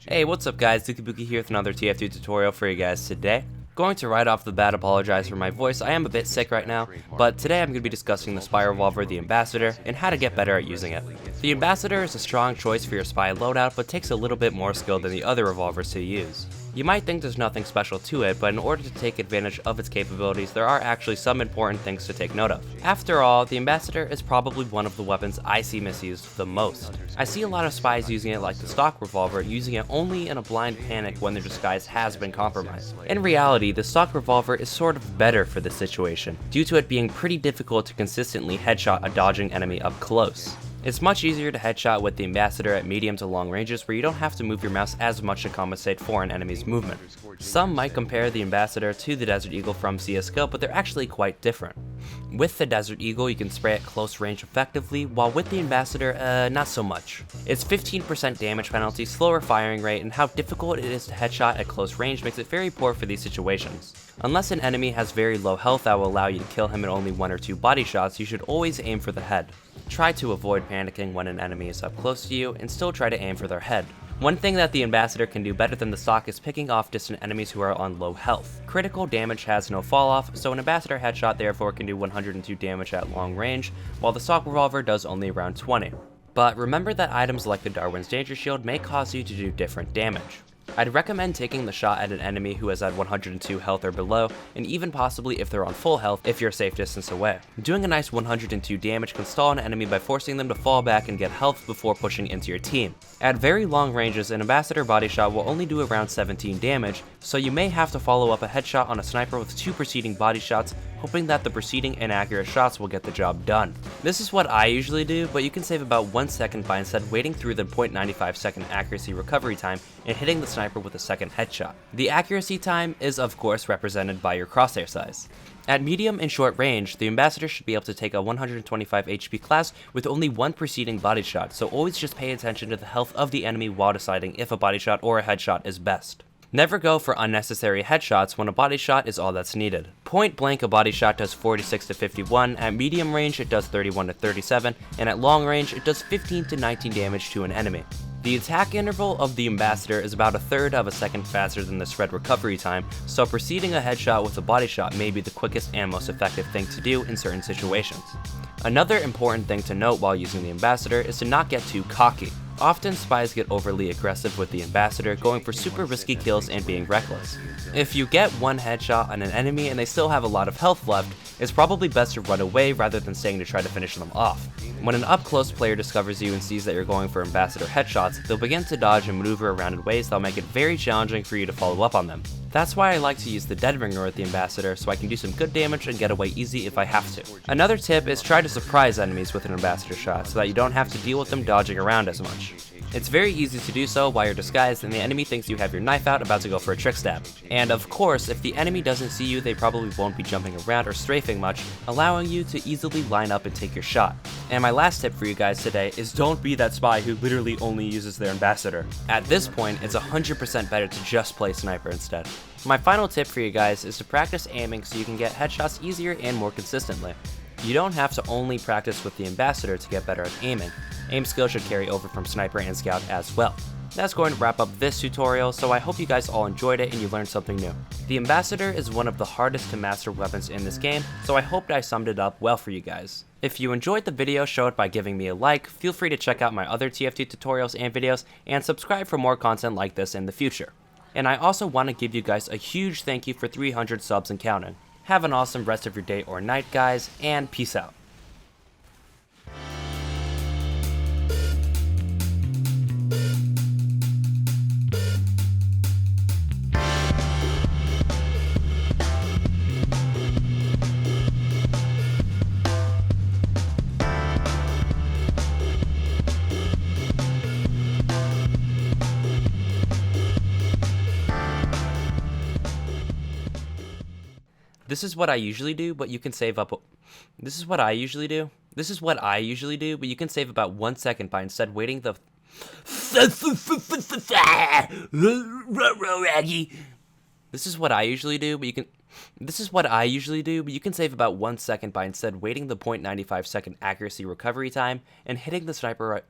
Hey, what's up guys, Pooky here with another TF2 tutorial for you guys today. Going to right off the bat apologize for my voice. I am a bit sick right now, but today I'm going to be discussing the spy revolver, the Ambassador, and how to get better at using it. The Ambassador is a strong choice for your spy loadout, but takes a little bit more skill than the other revolvers to use. You might think there's nothing special to it, but in order to take advantage of its capabilities, there are actually some important things to take note of. After all, the Ambassador is probably one of the weapons I see misused the most. I see a lot of spies using it like the stock revolver, using it only in a blind panic when their disguise has been compromised. In reality, the stock revolver is sort of better for this situation, due to it being pretty difficult to consistently headshot a dodging enemy up close. It's much easier to headshot with the Ambassador at medium to long ranges where you don't have to move your mouse as much to compensate for an enemy's movement. Some might compare the Ambassador to the Desert Eagle from CSGO, but they're actually quite different. With the Desert Eagle, you can spray at close range effectively, while with the Ambassador, not so much. Its 15% damage penalty, slower firing rate, and how difficult it is to headshot at close range makes it very poor for these situations. Unless an enemy has very low health that will allow you to kill him in only 1 or 2 body shots, you should always aim for the head. Try to avoid panicking when an enemy is up close to you, and still try to aim for their head. One thing that the Ambassador can do better than the stock is picking off distant enemies who are on low health. Critical damage has no fall off, so an Ambassador headshot therefore can do 102 damage at long range, while the stock revolver does only around 20. But remember that items like the Darwin's Danger Shield may cause you to do different damage. I'd recommend taking the shot at an enemy who is at 102 health or below, and even possibly if they're on full health if you're a safe distance away. Doing a nice 102 damage can stall an enemy by forcing them to fall back and get health before pushing into your team. At very long ranges, an Ambassador body shot will only do around 17 damage, so you may have to follow up a headshot on a sniper with 2 preceding body shots, hoping that the preceding inaccurate shots will get the job done. This is what I usually do, but you can save about 1 second by instead waiting through the 0.95 second accuracy recovery time and hitting the sniper with a second headshot. The accuracy time is of course represented by your crosshair size. At medium and short range, the Ambassador should be able to take a 125 HP class with only 1 preceding body shot, so always just pay attention to the health of the enemy while deciding if a body shot or a headshot is best. Never go for unnecessary headshots when a body shot is all that's needed. Point blank, a body shot does 46 to 51, at medium range it does 31 to 37, and at long range it does 15 to 19 damage to an enemy. The attack interval of the Ambassador is about 1/3 of a second faster than the spread recovery time, so preceding a headshot with a body shot may be the quickest and most effective thing to do in certain situations. Another important thing to note while using the Ambassador is to not get too cocky. Often spies get overly aggressive with the Ambassador, going for super risky kills and being reckless. If you get 1 headshot on an enemy and they still have a lot of health left, it's probably best to run away rather than staying to try to finish them off. When an up-close player discovers you and sees that you're going for Ambassador headshots, they'll begin to dodge and maneuver around in ways that'll make it very challenging for you to follow up on them. That's why I like to use the Dead Ringer with the Ambassador, so I can do some good damage and get away easy if I have to. Another tip is try to surprise enemies with an Ambassador shot, so that you don't have to deal with them dodging around as much. It's very easy to do so while you're disguised and the enemy thinks you have your knife out about to go for a trick stab. And of course, if the enemy doesn't see you, they probably won't be jumping around or strafing much, allowing you to easily line up and take your shot. And my last tip for you guys today is don't be that spy who literally only uses their Ambassador. At this point, it's 100% better to just play sniper instead. My final tip for you guys is to practice aiming so you can get headshots easier and more consistently. You don't have to only practice with the Ambassador to get better at aiming. Aim skill should carry over from sniper and scout as well. That's going to wrap up this tutorial, so I hope you guys all enjoyed it and you learned something new. The Ambassador is one of the hardest to master weapons in this game, so I hope I summed it up well for you guys. If you enjoyed the video, show it by giving me a like, feel free to check out my other TF2 tutorials and videos, and subscribe for more content like this in the future. And I also want to give you guys a huge thank you for 300 subs and counting. Have an awesome rest of your day or night, guys, and peace out. This is what I usually do, but you can save up. This is what I usually do, but you can save about 1 second by instead waiting the. This is what I usually do, but you can. This is what I usually do, but you can save about 1 second by instead waiting the 0.95 second accuracy recovery time and hitting the sniper right.